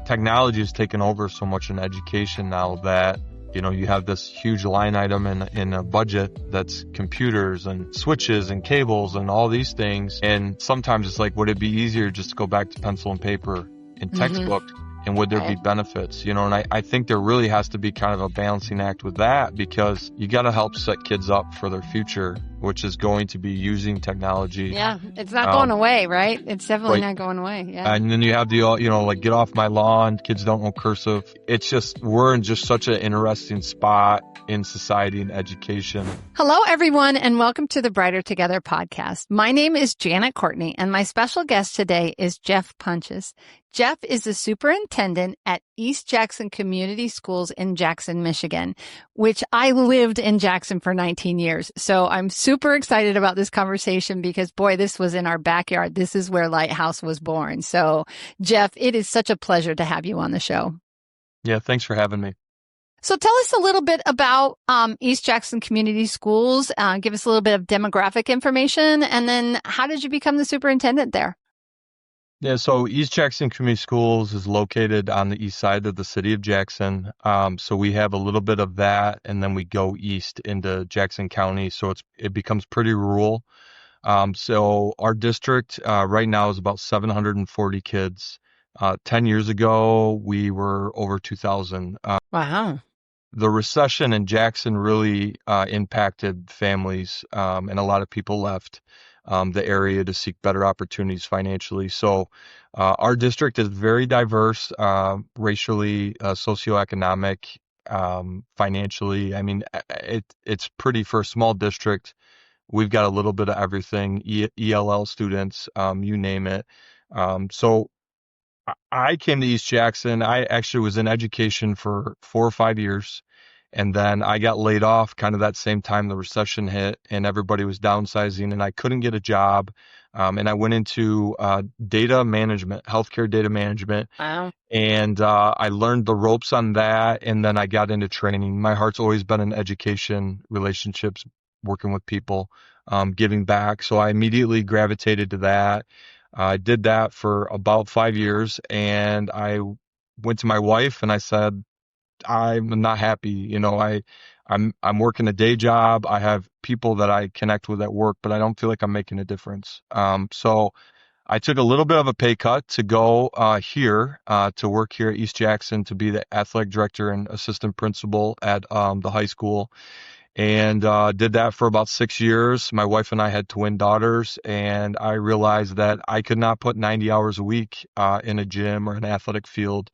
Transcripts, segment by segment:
technology has taken over so much in education now that, you have this huge line item in a budget that's computers and switches and cables and all these things. And sometimes it's like, would it be easier just to go back to pencil and paper and textbook? And would there be benefits? And I think there really has to be kind of a balancing act with that, because you got to help set kids up for their future, which is going to be using technology. Yeah, it's not going away, right? It's definitely not going away. Yeah. And then you have the, like, get off my lawn. Kids don't know cursive. It's just, we're in just such an interesting spot in society and education. Hello, everyone, and welcome to the Brighter Together podcast. My name is Janet Courtney, and my special guest today is Jeff Punches. Jeff is the superintendent at East Jackson Community Schools in Jackson, Michigan, which I lived in Jackson for 19 years. So I'm super excited about this conversation because, boy, this was in our backyard. This is where Lighthouse was born. So, Jeff, it is such a pleasure to have you on the show. Yeah, thanks for having me. So tell us a little bit about East Jackson Community Schools. Give us a little bit of demographic information. And then how did you become the superintendent there? Yeah, so East Jackson Community Schools is located on the east side of the city of Jackson. So we have a little bit of that, and then we go east into Jackson County. So it becomes pretty rural. So our district right now is about 740 kids. 10 years ago, we were over 2,000. Wow. The recession in Jackson really impacted families, and a lot of people left the area to seek better opportunities financially. So our district is very diverse, racially, socioeconomic, financially. I mean, it's pretty, for a small district. We've got a little bit of everything, ELL students, you name it. So I came to East Jackson. I actually was in education for 4 or 5 years. And then I got laid off kind of that same time the recession hit and everybody was downsizing and I couldn't get a job. And I went into data management, healthcare data management. Wow. And I learned the ropes on that. And then I got into training. My heart's always been in education, relationships, working with people, giving back. So I immediately gravitated to that. I did that for about 5 years. And I went to my wife and I said, I'm not happy. I'm working a day job. I have people that I connect with at work, but I don't feel like I'm making a difference. So I took a little bit of a pay cut to go here to work here at East Jackson to be the athletic director and assistant principal at the high school. And did that for about 6 years. My wife and I had twin daughters, and I realized that I could not put 90 hours a week in a gym or an athletic field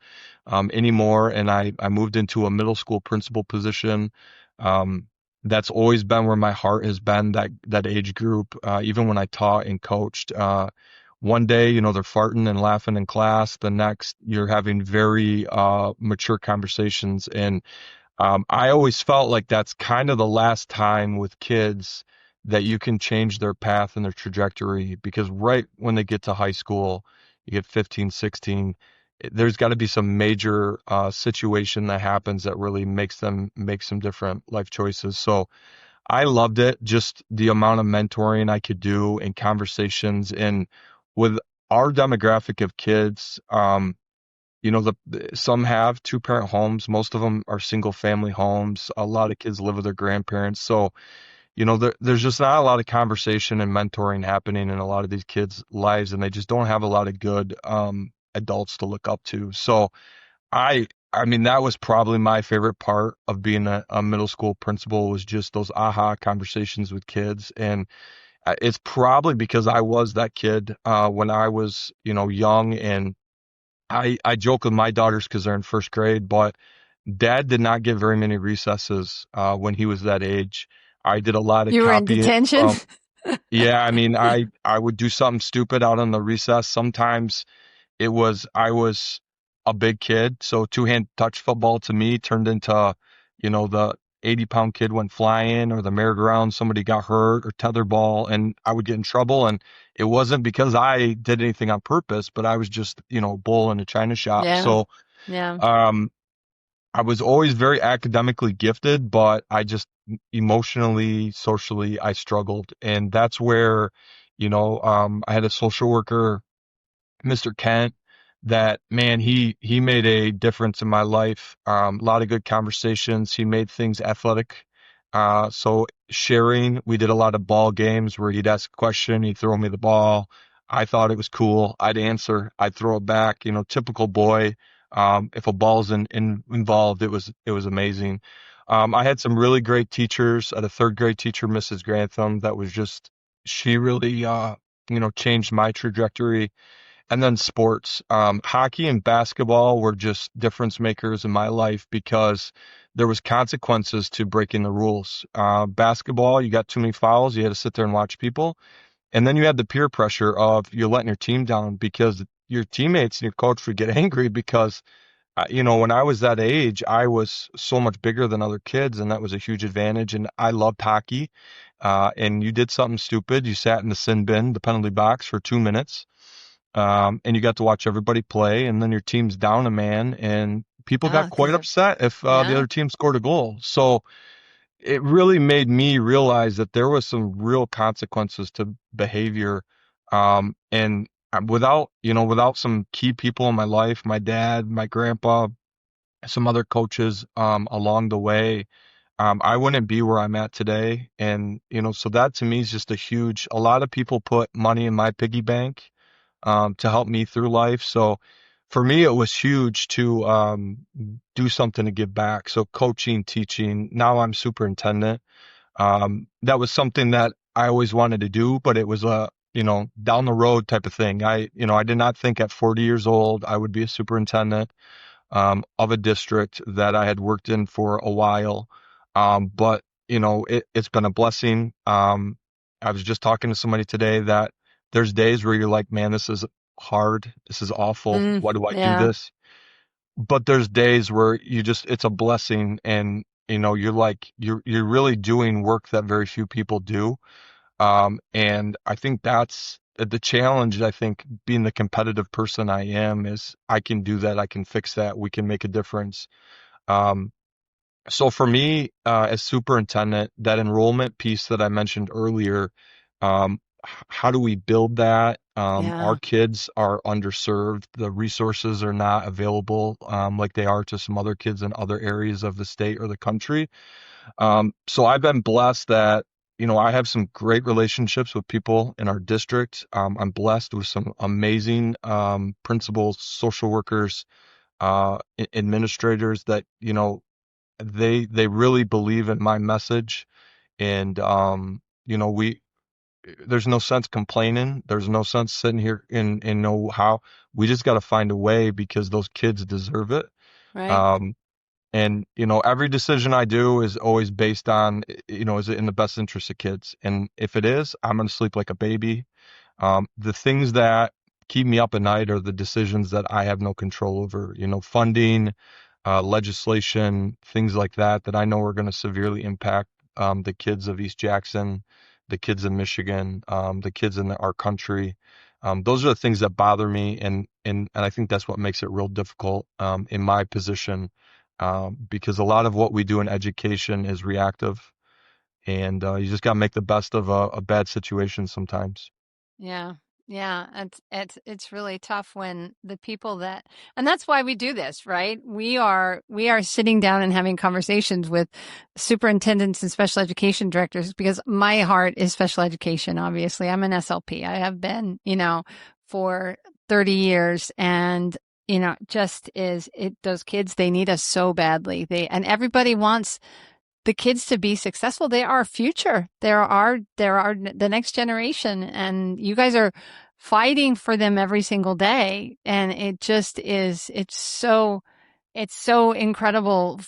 anymore. And I moved into a middle school principal position. That's always been where my heart has been, that age group, even when I taught and coached. One day, they're farting and laughing in class. The next, you're having very mature conversations. And I always felt like that's kind of the last time with kids that you can change their path and their trajectory, because right when they get to high school, you get 15, 16, there's got to be some major situation that happens that really makes them make some different life choices. So I loved it, just the amount of mentoring I could do and conversations. And with our demographic of kids, some have 2-parent homes. Most of them are single family homes. A lot of kids live with their grandparents. So, there's just not a lot of conversation and mentoring happening in a lot of these kids' lives, and they just don't have a lot of good adults to look up to. So I mean, that was probably my favorite part of being a middle school principal, was just those aha conversations with kids. And it's probably because I was that kid when I was, young, and I joke with my daughters because they're in first grade, but Dad did not get very many recesses when he was that age. I did a lot of You were in copying. detention? Yeah, I mean, I would do something stupid out on the recess. Sometimes I was a big kid, so two-hand touch football to me turned into, the 80-pound kid went flying, or the merry-go-round, somebody got hurt, or tetherball, and I would get in trouble. And it wasn't because I did anything on purpose, but I was just, bull in a china shop. Yeah. So, Yeah. I was always very academically gifted, but I just emotionally, socially, I struggled. And that's where, I had a social worker, Mr. Kent, that, man, he made a difference in my life. A lot of good conversations. He made things athletic. So sharing, we did a lot of ball games where he'd ask a question, he'd throw me the ball. I thought it was cool. I'd answer, I'd throw it back, typical boy. If a ball's involved, it was amazing. I had some really great teachers. I had a third grade teacher, Mrs. Grantham, that was just, she really, changed my trajectory. And then sports, hockey and basketball were just difference makers in my life because there was consequences to breaking the rules. Basketball, you got too many fouls, you had to sit there and watch people. And then you had the peer pressure of you're letting your team down because your teammates and your coach would get angry because, when I was that age, I was so much bigger than other kids, and that was a huge advantage. And I loved hockey. And you did something stupid. You sat in the sin bin, the penalty box, for 2 minutes, and you got to watch everybody play, and then your team's down a man, and people got Ah, quite because of, upset if the yeah, other team scored a goal. So it really made me realize that there was some real consequences to behavior. And without some key people in my life, my dad, my grandpa, some other coaches, along the way, I wouldn't be where I'm at today. And, so that to me is just a lot of people put money in my piggy bank, to help me through life. So for me, it was huge to do something to give back. So coaching, teaching. Now I'm superintendent. That was something that I always wanted to do, but it was a down the road type of thing. I did not think at 40 years old I would be a superintendent, of a district that I had worked in for a while. But it's been a blessing. I was just talking to somebody today that there's days where you're like, man, this is hard. This is awful. Why do I do yeah, this? But there's days where it's a blessing, and you're like, you're really doing work that very few people do. And I think that's the challenge. I think being the competitive person I am is I can do that. I can fix that. We can make a difference. Um, so for me, as superintendent, that enrollment piece that I mentioned earlier, how do we build that? Our yeah, kids are underserved. The resources are not available, like they are to some other kids in other areas of the state or the country. So I've been blessed that, I have some great relationships with people in our district. I'm blessed with some amazing, principals, social workers, administrators that, they really believe in my message. And, there's no sense complaining. There's no sense sitting here and know how we just got to find a way because those kids deserve it. right. Um, and, every decision I do is always based on, is it in the best interest of kids? And if it is, I'm going to sleep like a baby. The things that keep me up at night are the decisions that I have no control over, funding, legislation, things like that I know are going to severely impact, the kids of East Jackson, the kids in Michigan, the kids in our country. Those are the things that bother me, and I think that's what makes it real difficult, in my position, because a lot of what we do in education is reactive, and you just got to make the best of a bad situation sometimes. Yeah. Yeah, it's really tough when the people that, and that's why we do this, right? We are sitting down and having conversations with superintendents and special education directors because my heart is special education. Obviously, I'm an SLP. I have been, for 30 years, and just is it those kids, they need us so badly. And everybody wants the kids to be successful. They are our future. There are the next generation, and you guys are fighting for them every single day. And it just is, it's so incredible.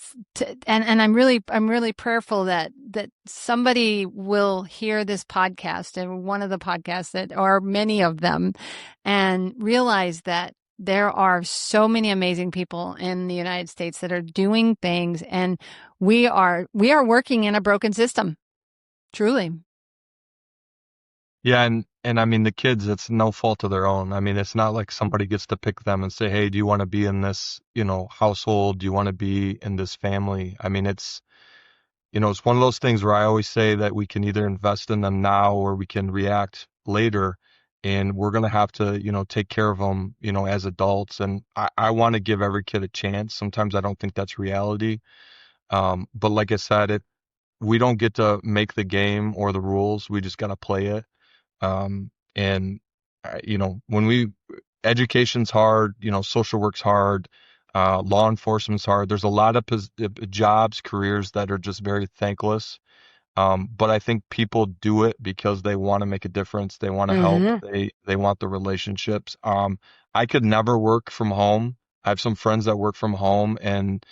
And I'm really prayerful that somebody will hear this podcast, and one of the podcasts, that or many of them, and realize that there are so many amazing people in the United States that are doing things, and we are working in a broken system, truly. Yeah, and I mean the kids, it's no fault of their own. I mean, it's not like somebody gets to pick them and say, "Hey, do you want to be in this, household? Do you want to be in this family?" I mean, it's one of those things where I always say that we can either invest in them now or we can react later. and we're going to have to, take care of them, as adults. And I want to give every kid a chance. Sometimes I don't think that's reality. But like I said, we don't get to make the game or the rules. We just got to play it. And when education's hard, social work's hard, law enforcement's hard. There's a lot of jobs, careers that are just very thankless. But I think people do it because they want to make a difference. They want to help. Mm-hmm. They want the relationships. I could never work from home. I have some friends that work from home, and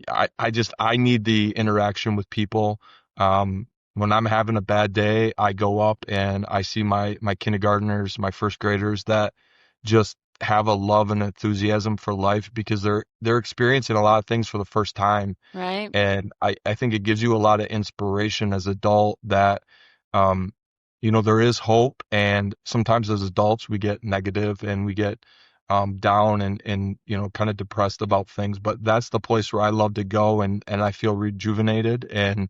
I need the interaction with people. When I'm having a bad day, I go up and I see my kindergartners, my first graders that just have a love and enthusiasm for life because they're experiencing a lot of things for the first time. Right. And I think it gives you a lot of inspiration as adult that, um, there is hope. And sometimes as adults, we get negative and we get, down and, kind of depressed about things. But that's the place where I love to go and I feel rejuvenated and,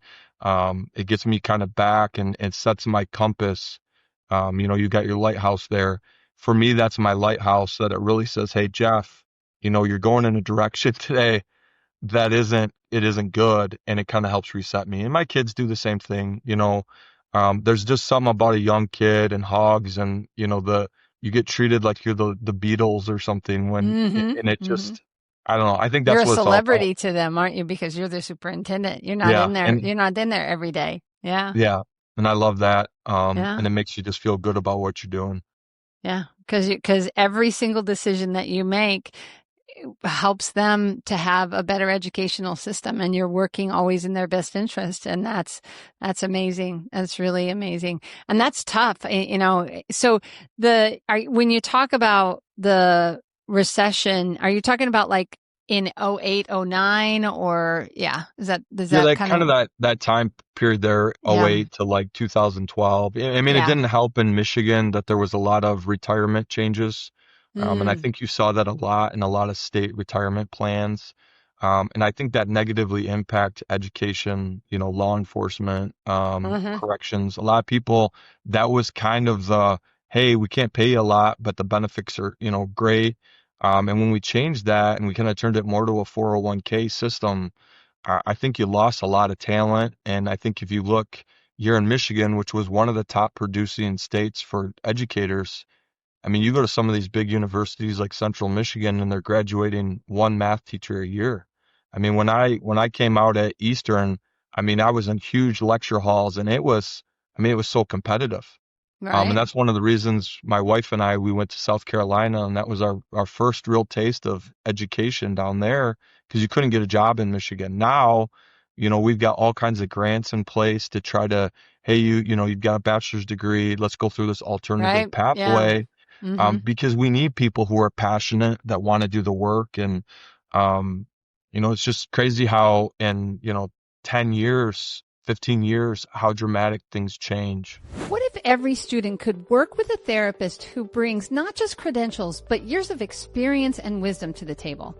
it gets me kind of back and sets my compass. You got your lighthouse there. For me, that's my lighthouse that it really says, hey, Jeff, you're going in a direction today that isn't good, and it kind of helps reset me. And my kids do the same thing. There's just something about a young kid and hogs and you get treated like you're the Beatles or something Mm-hmm. and it Mm-hmm. just I don't know. I think You're that's a what it's all about. celebrity to them, aren't you? Because you're the superintendent. You're not in Yeah. there. And You're not in there every day. Yeah. yeah. And I love that. Yeah. And it makes you just feel good about what you're doing. Yeah. Because every single decision that you make helps them to have a better educational system, and you're working always in their best interest. And that's amazing. That's really amazing. And that's tough, so when you talk about the recession, are you talking about like in 08, 09, or yeah, does Yeah, that that kind kind of of, that time period there, yeah, '08 to like 2012. I mean, it yeah. didn't help in Michigan that there was a lot of retirement changes. And I Mm, think you saw that a lot in a lot of state retirement plans. And I think that negatively impact education, law enforcement, mm-hmm. corrections. A lot of people, that was kind of hey, we can't pay you a lot, but the benefits are, great. And when we changed that and we kind of turned it more to a 401k system, I think you lost a lot of talent. And I think if you look here in Michigan, which was one of the top producing states for educators, I mean, you go to some of these big universities like Central Michigan and they're graduating one math teacher a year. I mean, when I came out at Eastern, I mean, I was in huge lecture halls and it was so competitive. And Right. that's one of the reasons my wife and we went to South Carolina, and that was our first real taste of education down there because you couldn't get a job in Michigan. Now, we've got all kinds of grants in place to try to, hey, you've got a bachelor's degree. Let's go through this alternative Right. Yeah. pathway, Mm-hmm. because we need people who are passionate that want to do the work. And, it's just crazy how in, 10 years, 15 years, how dramatic things change. What if every student could work with a therapist who brings not just credentials, but years of experience and wisdom to the table?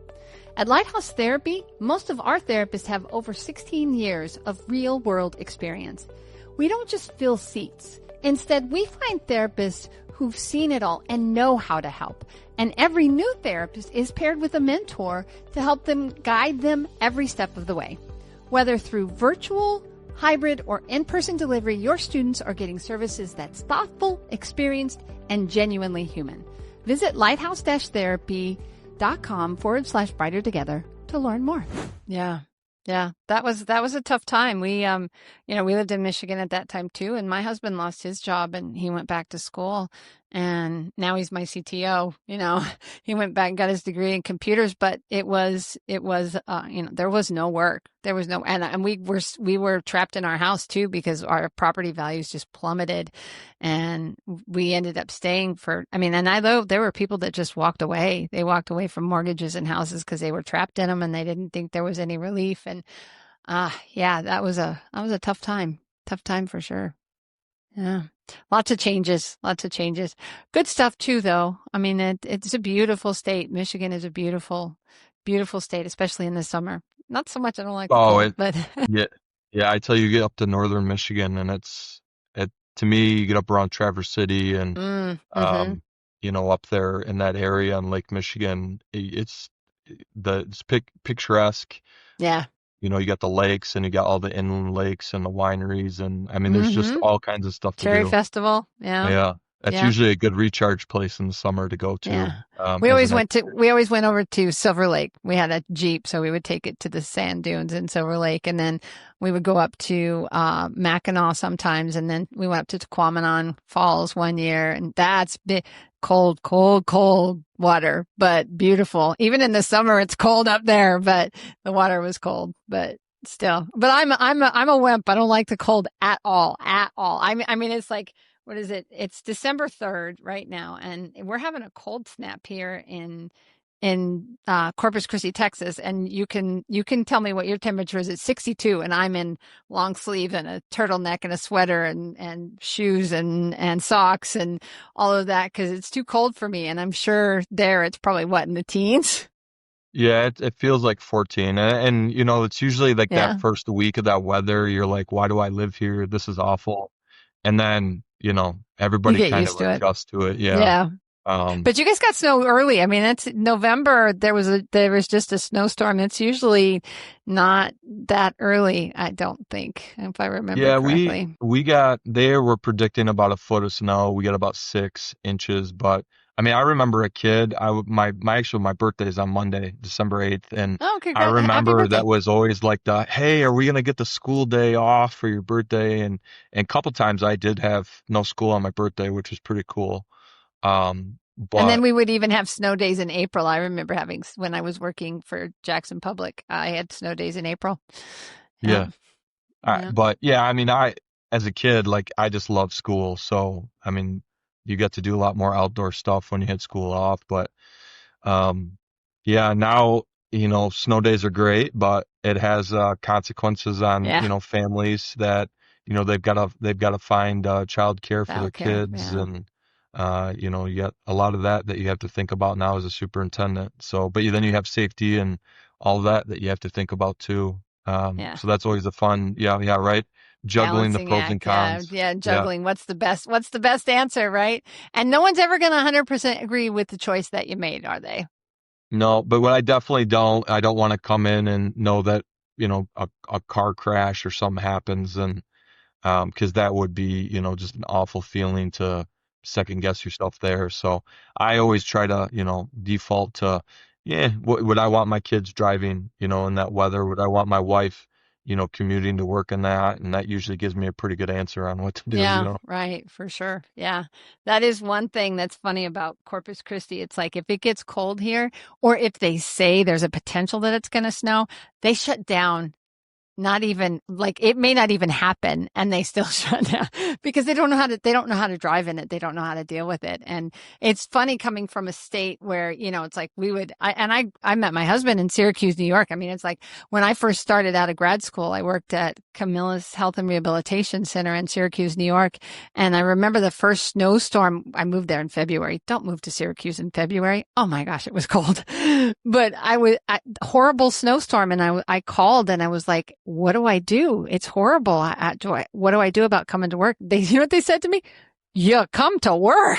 At Lighthouse Therapy, most of our therapists have over 16 years of real world experience. We don't just fill seats. Instead, we find therapists who've seen it all and know how to help. And every new therapist is paired with a mentor to help them guide them every step of the way. Whether through virtual, hybrid, or in-person delivery, your students are getting services that's thoughtful, experienced, and genuinely human. Visit lighthouse-therapy.com/brighter together to learn more. Yeah. Yeah. That was a tough time. We lived in Michigan at that time too. And my husband lost his job and he went back to school, and now he's my CTO. He went back and got his degree in computers, but there was no work. There was no, and we were trapped in our house too because our property values just plummeted, and we ended up staying and I know there were people that just walked away. They walked away from mortgages and houses because they were trapped in them and they didn't think there was any relief. And yeah, that was a tough time for sure. Yeah. Lots of changes. Good stuff too, though. I mean, it's a beautiful state. Michigan is a beautiful, beautiful state, especially in the summer. Not so much. I don't like the Oh, cold, but yeah, yeah. I tell you, get up to northern Michigan, and to me, you get up around Traverse City and, Mm-hmm. um, up there in that area on Lake Michigan, it's picturesque. Yeah. You got the lakes and you got all the inland lakes and the wineries. And I mean, there's just Mm-hmm. all kinds of stuff to Cherry do. Festival. Yeah. Yeah. That's Yeah. usually a good recharge place in the summer to go to, Yeah. as an We always went over to Silver Lake. We had a Jeep, so we would take it to the sand dunes in Silver Lake, and then we would go up to Mackinac sometimes, and then we went up to Tequamanon Falls one year, and that's cold, cold, cold water, but beautiful. Even in the summer, it's cold up there, but the water was cold, but still. But I'm a wimp. I don't like the cold at all, at all. I mean, it's like what is it? It's December 3rd right now, and we're having a cold snap here in Corpus Christi, Texas. And you can tell me what your temperature is. It's 62, and I'm in long sleeve and a turtleneck and a sweater and shoes and socks and all of that because it's too cold for me. And I'm sure there it's probably what in the teens. Yeah, it feels like 14. And it's usually like that Yeah, first week of that weather. You're like, why do I live here? This is awful. And then, you everybody get kind of used to it. adjusts to it. Yeah. Yeah. Um, But you guys got snow early. I mean, it's November. There was just a snowstorm. It's usually not that early, I don't think, if I remember yeah, we, correctly. we got, they were predicting about a foot of snow. We got about 6 inches, but I mean, I remember a kid, my birthday is on Monday, December 8th. And Oh, I happy remember that birthday. was always like hey, are we going to get the school day off for your birthday? And a couple times I did have no school on my birthday, which was pretty cool. And then But we would even have snow days in April. I remember having when I was working for Jackson Public, I had snow days in April. Yeah, yeah, yeah, but yeah, I mean, as a kid, like I just loved school. So, I mean, you get to do a lot more outdoor stuff when you had school off. But Um, yeah, now, snow days are great, but it has consequences on, yeah. families that, they've got to find childcare for their Childcare. kids. Yeah, And, you got a lot of that you have to think about now as a superintendent. So, but then you have safety and all that you have to think about too. yeah. So that's always a fun, yeah, yeah, right. Juggling the Balancing pros and act. Yeah, cons. yeah. Yeah. Juggling. What's the best answer, right? And no one's ever going to 100% agree with the choice that you made, are they? No, but what I don't want to come in and know that, a car crash or something happens and, cause that would be, just an awful feeling to second guess yourself there. So I always try to, default to, yeah, would I want my kids driving, in that weather? Would I want my wife, commuting to work in that? And that usually gives me a pretty good answer on what to Yeah, do. right, for sure. Yeah. That is one thing that's funny about Corpus Christi. It's like if it gets cold here, or if they say there's a potential that it's going to snow, they shut down not even like it may not even happen and they still shut down because they don't know how to drive in it. They don't know how to deal with it. And it's funny coming from a state where, it's like I met my husband in Syracuse, New York. I mean, it's like when I first started out of grad school, I worked at Camilla's Health and Rehabilitation Center in Syracuse, New York. And I remember the first snowstorm. I moved there in February. Don't move to Syracuse in February. Oh my gosh, it was cold. But horrible snowstorm. And I called and I was like, what do I do? It's horrible. What do I do about coming to work? You know what they said to me? You come to work.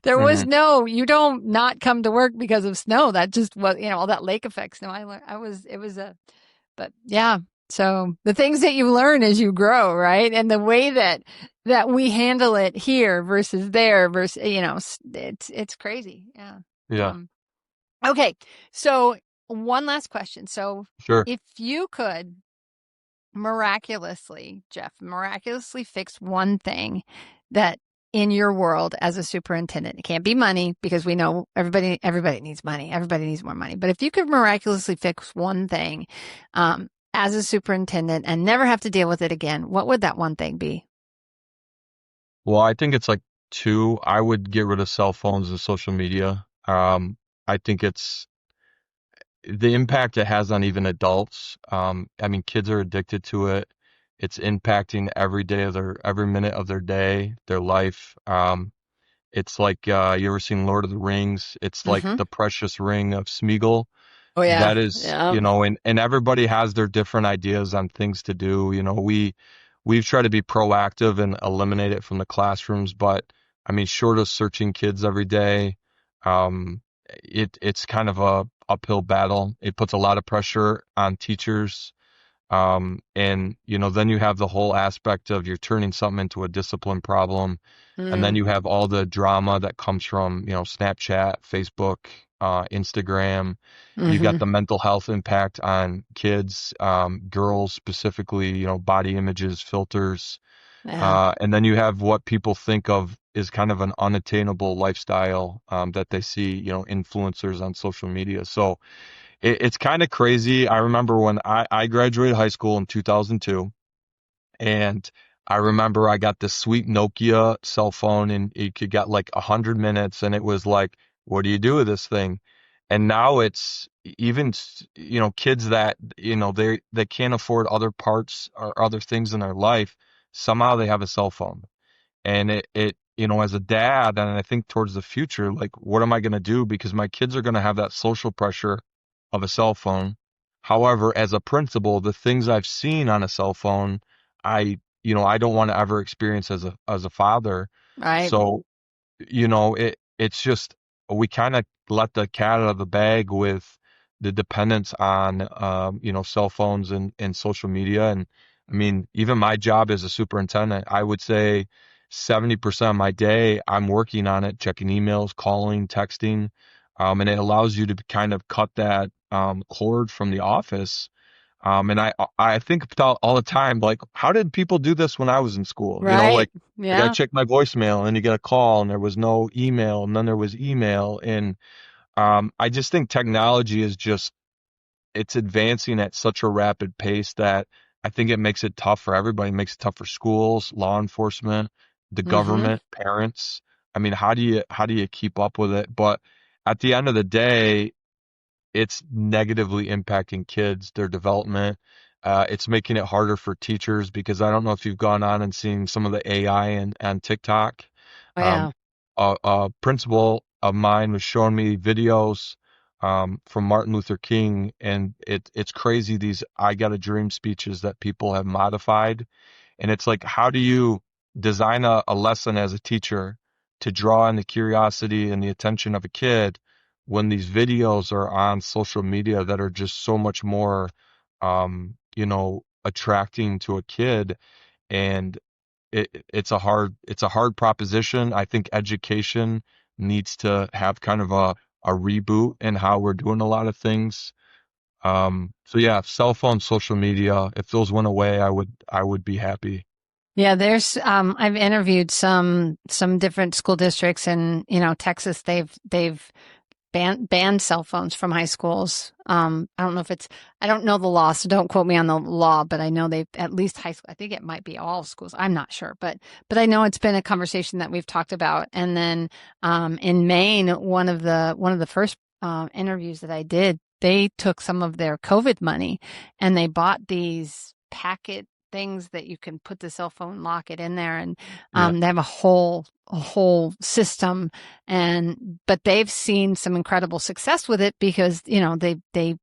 There was Hmm. no, you don't not come to work because of snow. That just was, all that lake effect snow. It was but yeah. So the things that you learn as you grow, right? And the way that we handle it here versus there versus, it's crazy. Yeah. Yeah, Um, okay. So one last question. So sure. if you could miraculously fix one thing that in your world as a superintendent, it can't be money because we know everybody needs money. Everybody needs more money. But if you could miraculously fix one thing, as a superintendent and never have to deal with it again, what would that one thing be? Well, I think it's like two. I would get rid of cell phones and social media. I think it's the impact it has on even adults. I mean, kids are addicted to it. It's impacting every minute of their day, their life. It's like, you ever seen Lord of the Rings? It's like Mm-hmm. the precious ring of Smeagol. Oh yeah. That is, Yeah. and everybody has their different ideas on things to do. we've tried to be proactive and eliminate it from the classrooms. But I mean, short of searching kids every day, um, it's kind of a uphill battle. It puts a lot of pressure on teachers. And then you have the whole aspect of you're turning something into a discipline problem. And then Mm, you have all the drama that comes from, Snapchat, Facebook, Instagram. You got hmm. the mental health impact on kids, girls specifically, body images, filters. Yeah. And then you have what people think of is kind of an unattainable lifestyle, that they see, influencers on social media. So it's kind of crazy. I remember when I graduated high school in 2002, and I remember I got this sweet Nokia cell phone, and you could get like 100 minutes, and it was like, what do you do with this thing? And now it's even, kids that, they can't afford other parts or other things in their life. Somehow they have a cell phone. And as a dad, and I think towards the future, like, what am I going to do? Because my kids are going to have that social pressure of a cell phone. However, as a principal, the things I've seen on a cell phone, I don't want to ever experience as a father. Right. So it's just we kind of let the cat out of the bag with the dependence on cell phones and social media. And I mean, even my job as a superintendent, I would say 70% of my day I'm working on it, checking emails, calling, texting, and it allows you to kind of cut that cord from the office. And I think about all the time, like, how did people do this when I was in school? Right. Like I Yeah. checked my voicemail and then you get a call and there was no email and then there was email. And I just think technology is it's advancing at such a rapid pace that I think it makes it tough for everybody. It makes it tough for schools, law enforcement, the Hmm. government, parents. I mean, how do you keep up with it? But at the end of the day, it's negatively impacting kids, their development. It's making it harder for teachers because I don't know if you've gone on and seen some of the AI and TikTok. Oh, Um, yeah. a principal of mine was showing me videos from Martin Luther King, and it's crazy these "I Got a Dream" speeches that people have modified, and it's like, how do you design a lesson as a teacher to draw in the curiosity and the attention of a kid when these videos are on social media that are just so much more, attracting to a kid? And it's a hard proposition. I think education needs to have kind of a reboot in how we're doing a lot of things. So yeah, cell phone, social media, if those went away, I would be happy. Yeah, I've interviewed some different school districts in, Texas. They've banned cell phones from high schools. I don't know if I don't know the law, so don't quote me on the law, but I know they've at least high school. I think it might be all schools. I'm not sure, but I know it's been a conversation that we've talked about. And then, in Maine, one of the first, interviews that I did, they took some of their COVID money and they bought these packet things that you can put the cell phone, lock it in there, and Yeah. they have a whole system. But they've seen some incredible success with it because they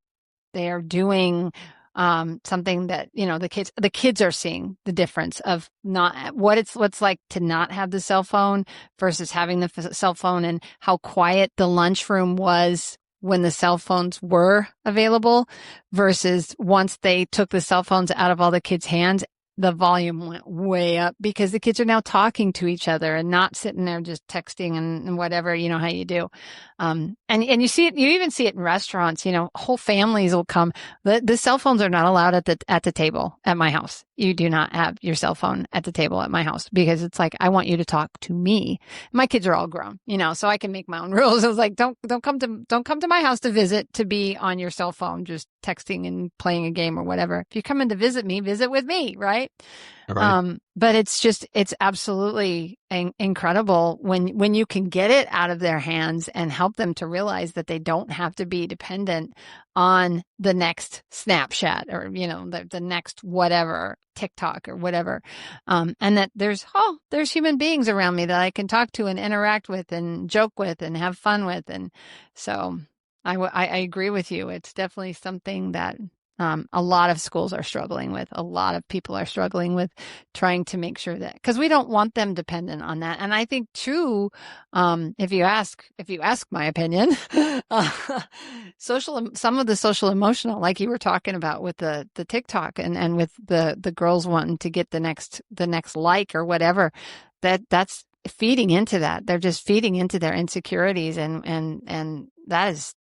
are doing something that the kids are seeing the difference of not what's like to not have the cell phone versus having the cell phone, and how quiet the lunchroom was when the cell phones were available versus once they took the cell phones out of all the kids' hands, the volume went way up because the kids are now talking to each other and not sitting there just texting and whatever, how you do. And you even see it in restaurants, whole families will come. The cell phones are not allowed at the table at my house. You do not have your cell phone at the table at my house because it's like, I want you to talk to me. My kids are all grown, so I can make my own rules. I was like, don't come to my house to visit to be on your cell phone, just texting and playing a game or whatever. If you come in to visit me, visit with me, right? Right. But it's absolutely incredible when you can get it out of their hands and help them to realize that they don't have to be dependent on the next Snapchat or, the next whatever, TikTok or whatever. And that there's human beings around me that I can talk to and interact with and joke with and have fun with. And so I agree with you. It's definitely something that a lot of schools are struggling with. A lot of people are struggling with trying to make sure that, because we don't want them dependent on that. And I think too, if you ask my opinion, some of the social emotional, like you were talking about with the TikTok and with the girls wanting to get the next like or whatever, that's feeding into that. They're just feeding into their insecurities, and that is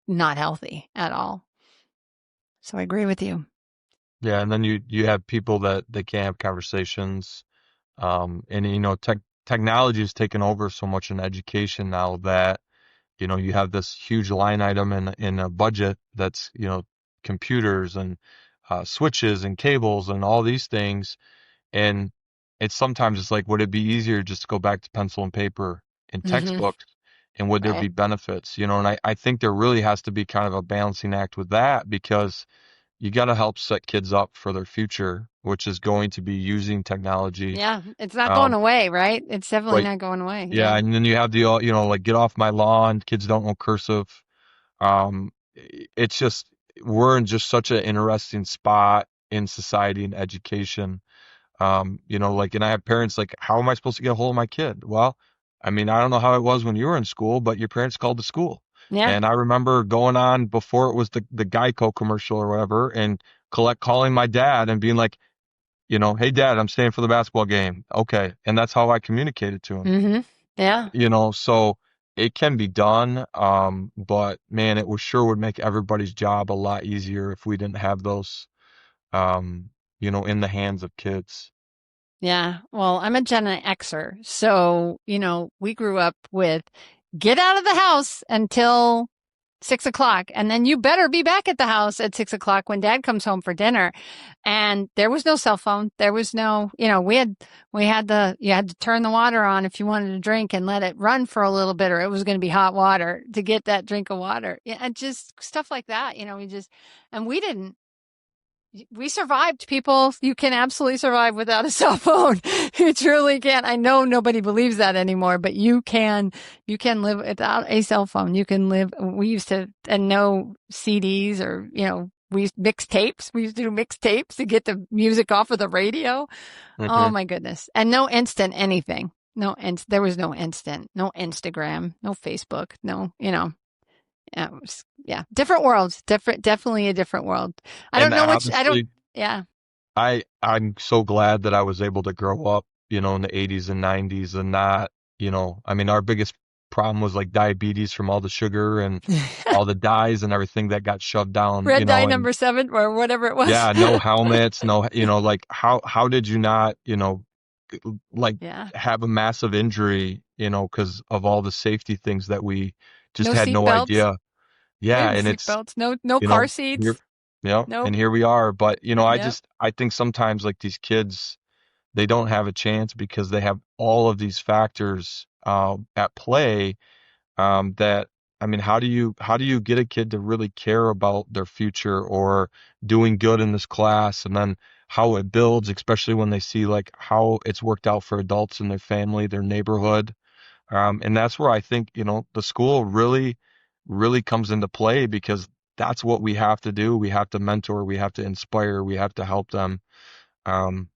not healthy at all. So I agree with you. Yeah, and then you have people that they can't have conversations. And technology has taken over so much in education now that you have this huge line item in a budget that's computers and switches and cables and all these things. And it's sometimes it's like, would it be easier just to go back to pencil and paper and Hmm. textbooks? And would there Right. be benefits? And I think there really has to be kind of a balancing act with that, because you got to help set kids up for their future, which is going to be using technology. Yeah. It's not going Um, away, right? It's definitely but not going away. yeah, Yeah. and then you have like get off my lawn. Kids don't know cursive. It's just we're in just such an interesting spot in society and education. Like, and I have parents like, how am I supposed to get a hold of my kid? Well, I mean, I don't know how it was when you were in school, but your parents called the school. Yeah. And I remember going on before it was the Geico commercial or whatever, and calling my dad and being like, hey dad, I'm staying for the basketball game. Okay. And that's how I communicated to him. Hmm. Yeah. So it can be done. But man, it would make everybody's job a lot easier if we didn't have those, in the hands of kids. Yeah. Well, I'm a Gen Xer. So, we grew up with get out of the house until 6 o'clock. And then you better be back at the house at 6 o'clock when dad comes home for dinner. And there was no cell phone. There was no, you had to turn the water on if you wanted to drink and let it run for a little bit, or it was going to be hot water to get that drink of water. Yeah. And just stuff like that. And we survived, people. You can absolutely survive without a cell phone. You truly can. I know nobody believes that anymore, but you can live without a cell phone. You can live. We used to, and no CDs or, we used mix tapes. We used to do mix tapes to get the music off of the radio. Oh Hmm. my goodness. And no instant anything. There was no instant, no Instagram, no Facebook, no, yeah, yeah, different worlds, definitely a different world. I don't And know which, I don't, honestly, yeah. I'm so glad that I was able to grow up, in the 80s and 90s and not, I mean, our biggest problem was like diabetes from all the sugar and all the dyes and everything that got shoved down, Red dye and number 7 or whatever it was. yeah, no helmets, no, like how did you not, like Yeah. have a massive injury, because of all the safety things that we just No had seat no belts. idea. We Yeah, had and seat it's, belts. No you car know, here, seats. and Nope. here we are. But, Yep. I think sometimes like these kids, they don't have a chance because they have all of these factors at play, that I mean, how do you get a kid to really care about their future or doing good in this class, and then how it builds, especially when they see like how it's worked out for adults in their family, their neighborhood. And that's where I think, the school really, really comes into play, because that's what we have to do. We have to mentor, we have to inspire, we have to help them. Um,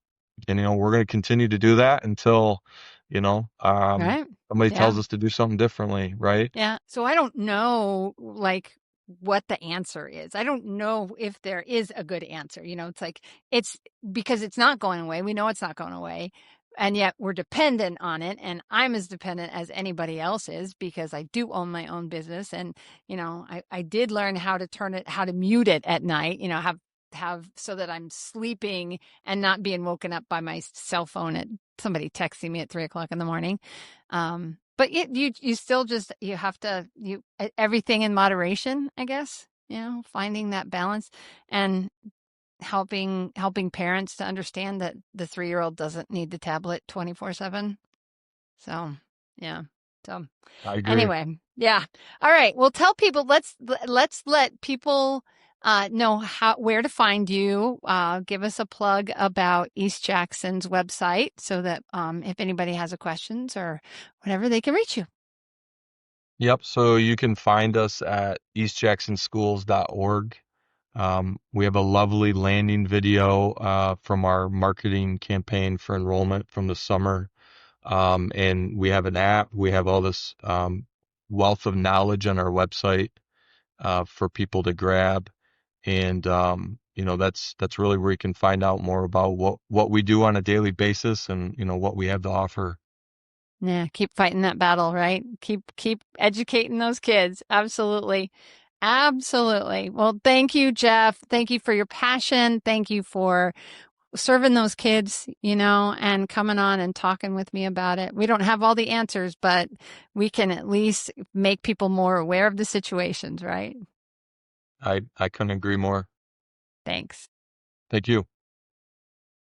and, we're going to continue to do that until, you know, um, Right. somebody tells Yeah. us to do something differently, right? Yeah. So I don't know, like, what the answer is. I don't know if there is a good answer. It's like, it's because it's not going away. We know it's not going away. And yet we're dependent on it. And I'm as dependent as anybody else is because I do own my own business. And, I did learn how to mute it at night, have so that I'm sleeping and not being woken up by my cell phone at somebody texting me at 3 o'clock in the morning. But you still just, you have to, everything in moderation, I guess, finding that balance and helping parents to understand that the 3-year-old doesn't need the tablet 24/7. So, yeah. So I agree. anyway, yeah. All right. Well, tell people, let's let people know where to find you. Give us a plug about East Jackson's website so that if anybody has a questions or whatever, they can reach you. Yep. So you can find us at eastjacksonschools.org. We have a lovely landing video from our marketing campaign for enrollment from the summer. And we have an app. We have all this wealth of knowledge on our website for people to grab. And that's really where you can find out more about what we do on a daily basis and what we have to offer. Yeah, keep fighting that battle, right? Keep educating those kids. Absolutely. Absolutely. Well, thank you, Jeff. Thank you for your passion. Thank you for serving those kids, and coming on and talking with me about it. We don't have all the answers, but we can at least make people more aware of the situations, right? I couldn't agree more. Thanks. Thank you.